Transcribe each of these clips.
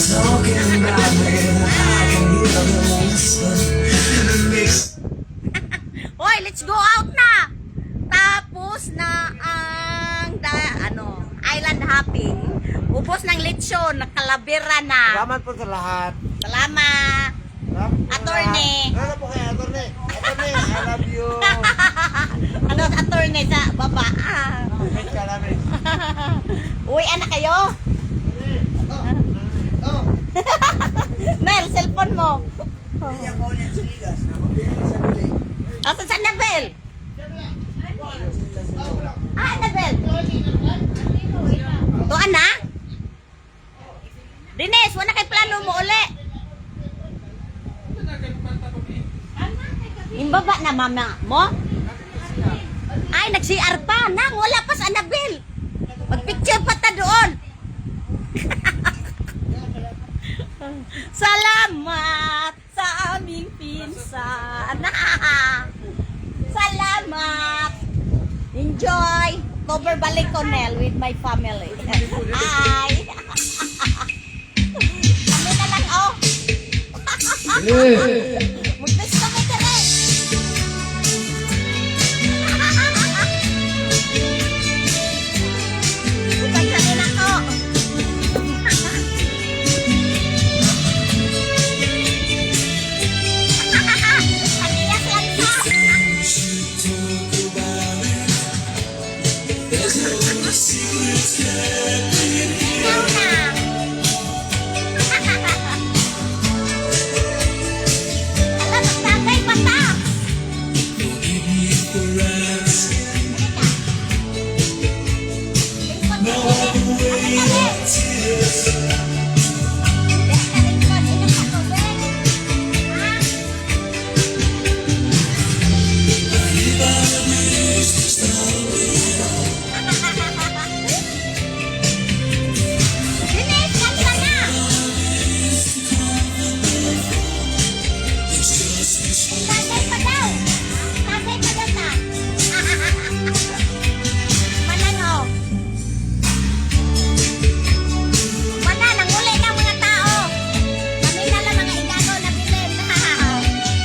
Hoy, let's go out na. Tapos na ang island hopping. Ubos ng lechon, nakalabira na. Salamat po sa lahat. Salamat. Salamat po sa Attorney. lahat. Ano po kayo, attorney? Attorney, I love you. Ano attorney sa baba? Miss ka namin. Uy, anak kayo? Mel, cellphone mo. Asan sa Annabel? Annabel. Tuan na? Dines, wala kay plano mo uli. Imbaba na mama mo? Ay, nag-CR pa. Nang, wala pa sa Annabel. Mag-picture pa ta doon. Salamat sa aming pinsan. Salamat. Enjoy. Cover Baliconel with my family. Hi. Kami na lang, oh. Magdas kami direct. Bukan sanin ako. Kaniyas lang sa. Ikaw na. Alam, magtagay pa ta. Dinis, kanta na. Tagay pa daw. Tagay pa daw ta. Manano. Mana, nanguli ng mga tao. Kami na lang mga igagaw na bilin.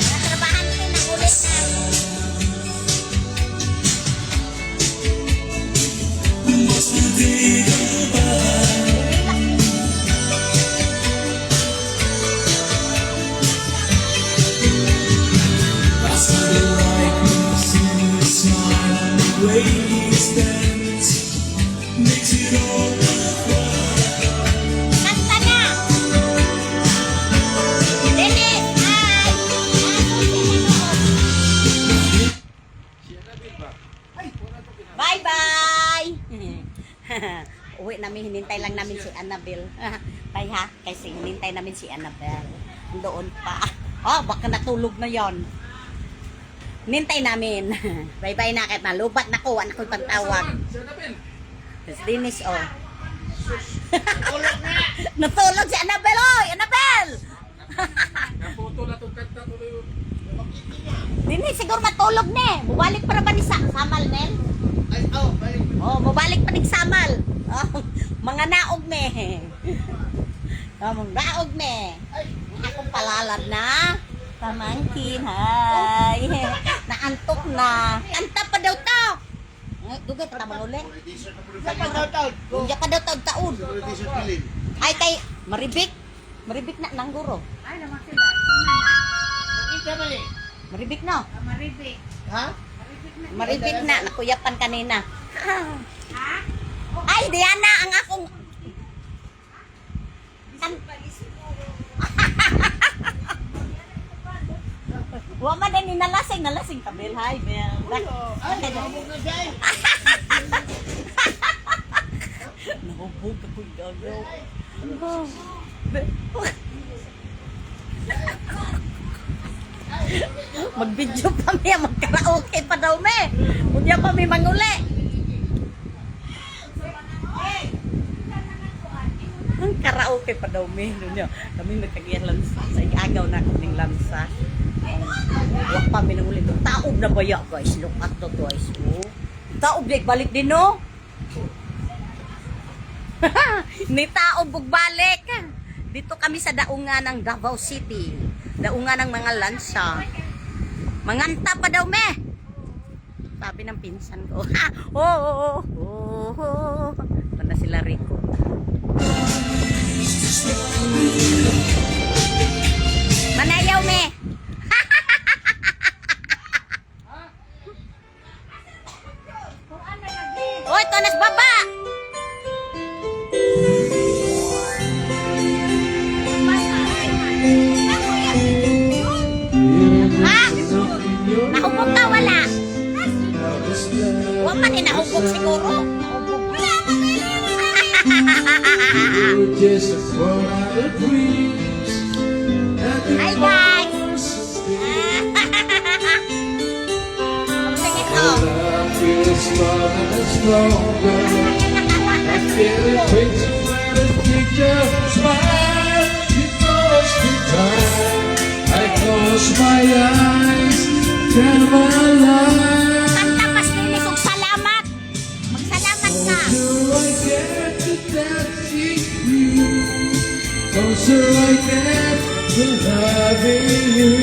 Natrabahan din, nanguli na. Kanta na. Dennis, ay. Bye-bye. Uwi namin, hinintay lang namin si Annabel. Tay ha, kasi hinintay namin si Annabel. Doon pa. Oh, baka natulog na yon. Hinintay namin. Bye-bye na, kahit nalubat na ko. Anak ko'y pantawag. Yes, Dennis, oh. Natulog si Annabel, oy! Annabel! Dennis, siguro matulog na eh. Mubalik para ba ni Samal, Nel? Oh, mubalik pa ni Samal. Oh, mga naog ne. Oh, mga naog ne. Akong palalad na. Pamangkin, hay. Naantok na. Kanta pa daw to. Dugay pa tamang uli. Diya pa daw taon. Ay kay Maribik. Maribik na nangguro. Ay, naman sila. Maribik no. Maribik. Ha? Maribik na. Nakuyapan kanina. Ha? Ay, Diana, ang akong... Wama din ni nalasing kabel. Hi, Bel. Nahubog ako yung gagaw. Mag-video pa miya, mag-karaoke pa daw me. Huwag pa may manguli. Ang karaoke pa daw me. Kami nagkagiyan lansa. Sa agaw na kaming lansa. Huwag pa may nanguli. Taob na baya guys. Look at to guys. Oh. Taob balik din no. Ni taob bugbalik. Dito kami sa daungan ng Davao City. Daungan ng mga lansa. Manganta pa daw, me. Sabi ng pinsan ko. Ha! Oh, oh, oh, oh. Ito na sila Rico. Manayaw, me. Oy, ito nas baba. Ha? Nahubog ka, wala? Huwag man din nahubog siguro. Hi, guys! Singit ko. Close my eyes, turn my life. Kanta pas nini kong salamat. Magsalamat ka. Closer I get to touching you. Closer I get to loving you.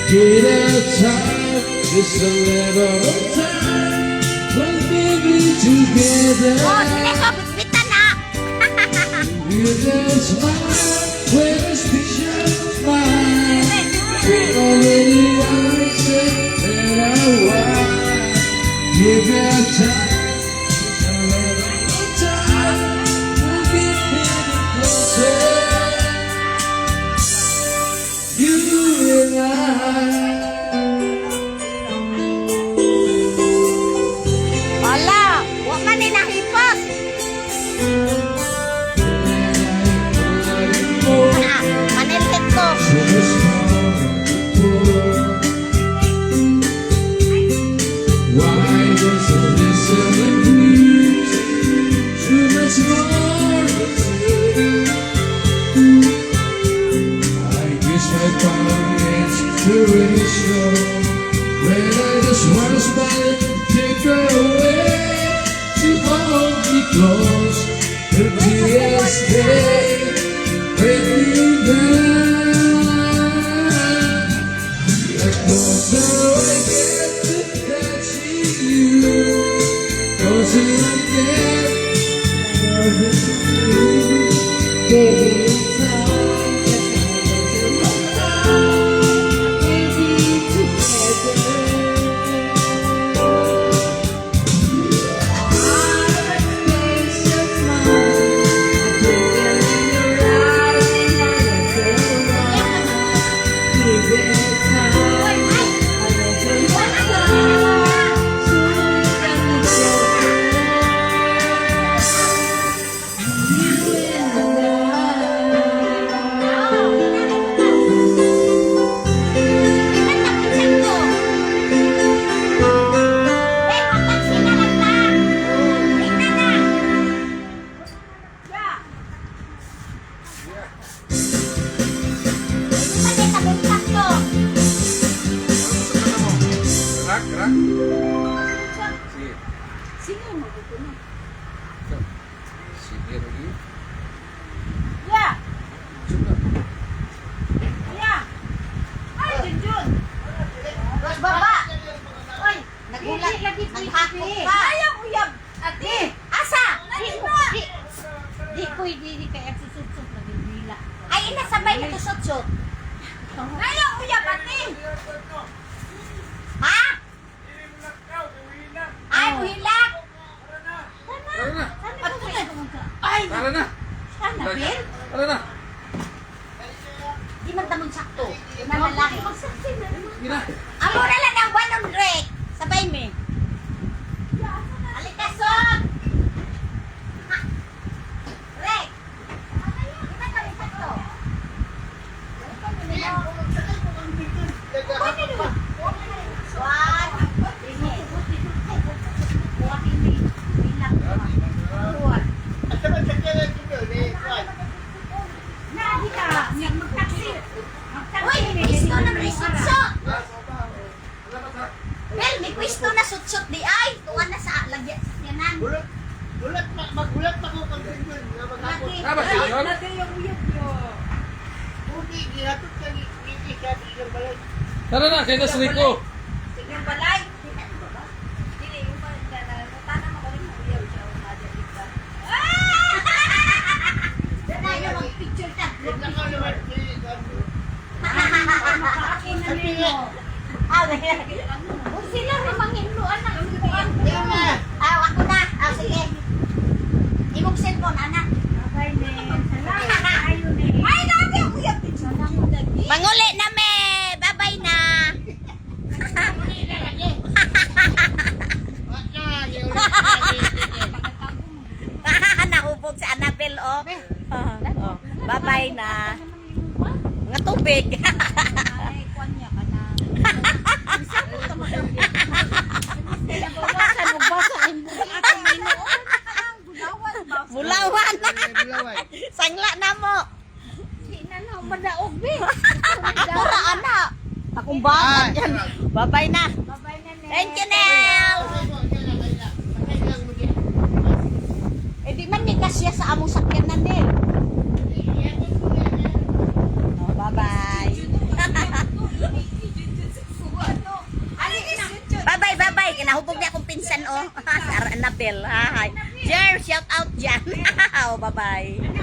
Get out time, just a little time. We'll be together. Oh, sila ko, bitbitan na. You can smile when it's picture mine. Already answered that I want. You got time, a little time. We'll get getting closer. You and I. Wala, huwag man din nahipos. Ah, manilhit ko. Why does the listening need too much more? I guess my power is inspiration. When I just want to smile and take her away, she hold me close. Her tears stay, break me down. The closer I get to touching you, closer I get to you. Baby, it's all Gerak. Sino mo dito na? Sige lagi. Ya! Sudah. Ya! Ay, Junjun! Terus baba! Oy, nagulat. Naghakot ka. Ayaw, uyab! Ate! Asa! Di ko hindi kaya susutsut na bibila. Ay, inasabay na to sutsot. Ayaw, uyab, ate! Ha? Ay, buhilak! Tara na. Ay! Tara na. Sana, Ben? Tara na. Di man tamang sakto. Nalalaki. Sige na. Amo na lang ang 100. Sabay me. Alikasot! Ha? Rek! Di man tamang sakto. One. Uy, pwesto na may sutsot. Well, may pwesto na sutsot di ay. Tuwa na sa lagyan. Yanan. Tama si John. Tara na, kaya na sa Rico. Sige, balay. Dili, yung pa, tanang ako rin mo, uyaw siya, madalik ka. Tayo mag-picture na. Makaakin na nilo. Kung sila rin manghinluan na. Ako na. Sige. Imong cellphone, anak. Bye, Nen. Salamat. Ayaw, Nen. Ay, nabi ako yung picture. Manguli na, me. Bye-bye na. Nahubog si Annabel, oh. Bye-bye na. Nga tubig. Ay, kwan niya ka na. Sa lubasa, Bulawan. Sangla na mo. Di na lang madaog, be. Akura, anak. Akong bata yan. Bye-bye na. Bye-bye na, Nen. Thank you, Nel. Eh, di man may kasya sa among sakyan na, Nel. Oh, bye-bye. Bye-bye, bye-bye. Kinahubog niya akong pinsan, oh. Sa Annabel. Hi. Jer, shout out dyan. Oh, bye-bye.